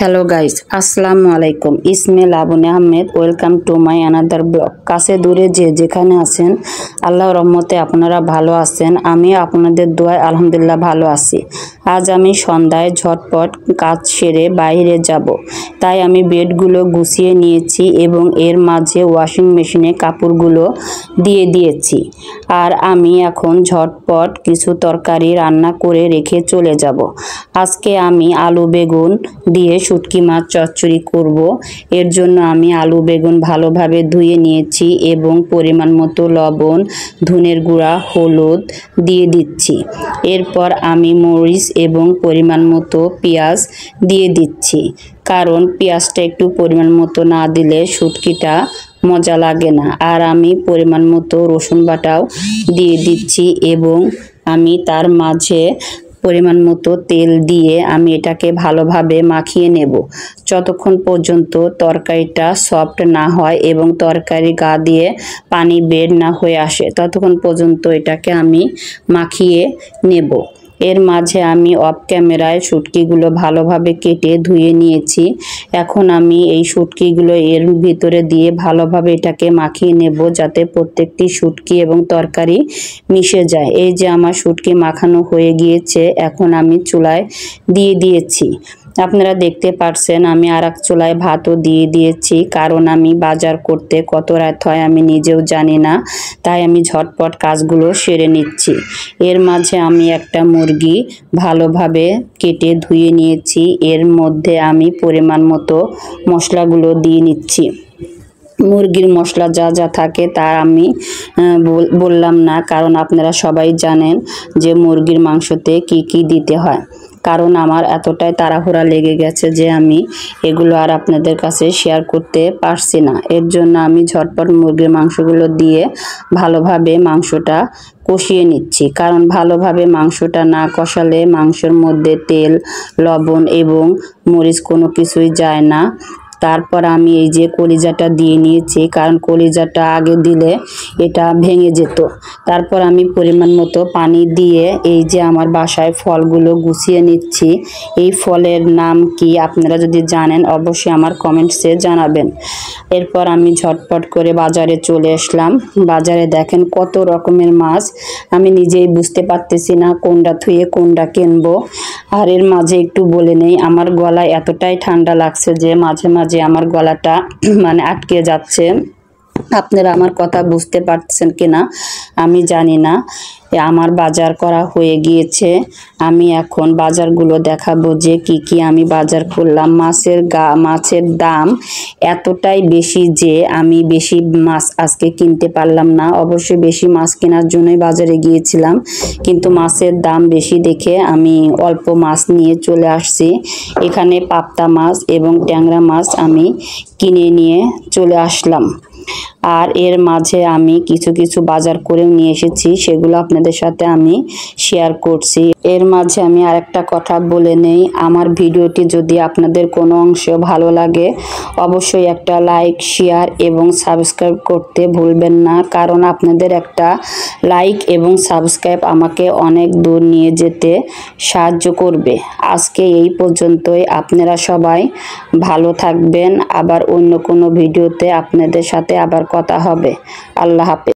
Hello guys, আসসালামু আলাইকুম। ইসমে Laboni Ahmed. Welcome to my another blog. কাছে দূরে যে যেখানে আছেন, আল্লাহর রহমতে আপনারা ভালো আছেন। আমি আপনাদের দোয়ায় আলহামদুলিল্লাহ ভালো আছি। আজ আমি সন্ধ্যায় ঝটপট কাজ সেরে বাইরে যাব, তাই আমি বেডগুলো গুছিয়ে নিয়েছি এবং এর মাঝে ওয়াশিং মেশিনে কাপড়গুলো দিয়ে দিয়েছি। আর আমি এখন ঝটপট কিছু তরকারি রান্না করে রেখে চলে যাব। আজকে আমি আলু বেগুন দিয়ে শুটকি মাছ চচ্চড়ি করব। এর জন্য আমি আলু বেগুন ভালোভাবে ধুয়ে নিয়েছি এবং পরিমাণ মতো লবণ, ধনের গুঁড়া, হলুদ দিয়ে দিচ্ছি। এরপর আমি মরিচ এবং পরিমাণ মতো পেঁয়াজ দিয়ে দিচ্ছি, কারণ পেঁয়াজটা একটু পরিমাণ মতো না দিলে শুটকিটা মজা লাগে না। আর আমি পরিমাণ মতো রসুন বাটাও দিয়ে দিচ্ছি এবং আমি তার মাঝে পরিমাণ মতো তেল দিয়ে আমি এটাকে ভালোভাবে মাখিয়ে নেব, যতক্ষণ পর্যন্ত তরকারিটা সফট না হয় এবং তরকারি গা দিয়ে পানি বের না হয়ে আসে, ততক্ষণ পর্যন্ত এটাকে আমি মাখিয়ে নেব। এর মাঝে আমি অফ ক্যামেরায় শুটকিগুলো ভালোভাবে কেটে ধুয়ে নিয়েছি। এখন আমি এই শুটকিগুলো এর ভিতরে দিয়ে ভালোভাবে এটাকে মাখিয়ে নেব, যাতে প্রত্যেকটি শুটকি এবং তরকারি মিশে যায়। এই যে আমার শুটকি মাখানো হয়ে গিয়েছে, এখন আমি চুলায় দিয়ে দিয়েছি। আপনারা দেখতে পাচ্ছেন আমি আর এক চুলায় ভাতও দিয়ে দিয়েছি, কারণ আমি বাজার করতে কত রাত হয় আমি নিজেও জানি না, তাই আমি ঝটপট কাজগুলো সেরে নিচ্ছি। এর মাঝে আমি একটা মুরগি ভালোভাবে কেটে ধুয়ে নিয়েছি। এর মধ্যে আমি পরিমাণ মতো মশলাগুলো দিয়ে নিচ্ছি। মুরগির মশলা যা যা থাকে তা আমি বললাম না, কারণ আপনারা সবাই জানেন যে মুরগির মাংসতে কি কি দিতে হয়। কারণ আমার এতটাই তাড়াহুড়া লেগে গেছে যে আমি এগুলো আর আপনাদের কাছে শেয়ার করতে পারছি না। এর জন্য আমি ঝটপট মুরগির মাংসগুলো দিয়ে ভালোভাবে মাংসটা কষিয়ে নিচ্ছি, কারণ ভালোভাবে মাংসটা না কষালে মাংসের মধ্যে তেল, লবণ এবং মরিচ কোনো কিছুই যায় না। তারপর আমি এই যে কলিজাটা দিয়ে নিয়েছি, কারণ কলিজাটা আগে দিলে এটা ভেঙে যেত। তারপর আমি পরিমাণ মতো পানি দিয়ে এই যে আমার বাসায় ফলগুলো গুছিয়ে নিচ্ছি। এই ফলের নাম কি আপনারা যদি জানেন অবশ্যই আমার কমেন্টসে জানাবেন। এরপর আমি ঝটপট করে বাজারে চলে আসলাম। বাজারে দেখেন কত রকমের মাছ, আমি নিজেই বুঝতে পারতেছি না কোনটা থুয়ে কোনটা কিনবো। আর এর মাঝে একটু বলে নেই, আমার গলায় এতটাই ঠান্ডা লাগছে যে মাঝে মাঝে আমার গলাটা আটকে যাচ্ছে। আপনারা আমার কথা বুঝতে পারছেন কিনা আমি জানি না। আমার বাজার করা হয়ে গিয়েছে, আমি এখন বাজারগুলো দেখাবো যে কি কি আমি বাজার করলাম। মাছের দাম এতটাই বেশি যে আমি বেশি মাছ আজকে কিনতে পারলাম না। অবশ্যই বেশি মাছ কেনার জন্যই বাজারে গিয়েছিলাম, কিন্তু মাছের দাম বেশি দেখে আমি অল্প মাছ নিয়ে চলে আসছি। এখানে পাবদা মাছ এবং ট্যাংরা মাছ আমি কিনে নিয়ে চলে আসলাম। আর এর মাঝে আমি কিছু কিছু বাজার করেও নিয়ে এসেছি, সেগুলো আপনাদের সাথে আমি শেয়ার করছি। এর মাঝে আমি আরেকটা কথা বলে নেই, আমার ভিডিওটি যদি আপনাদের কোনো অংশ ভালো লাগে অবশ্যই একটা লাইক, শেয়ার এবং সাবস্ক্রাইব করতে ভুলবেন না, কারণ আপনাদের একটা লাইক এবং সাবস্ক্রাইব আমাকে অনেক দূর নিয়ে যেতে সাহায্য করবে। আজকে এই পর্যন্তই। আপনারা সবাই ভালো থাকবেন। আবার অন্য কোনো ভিডিওতে আপনাদের সাথে আবার কথা হবে। আল্লাহ হাফেজ।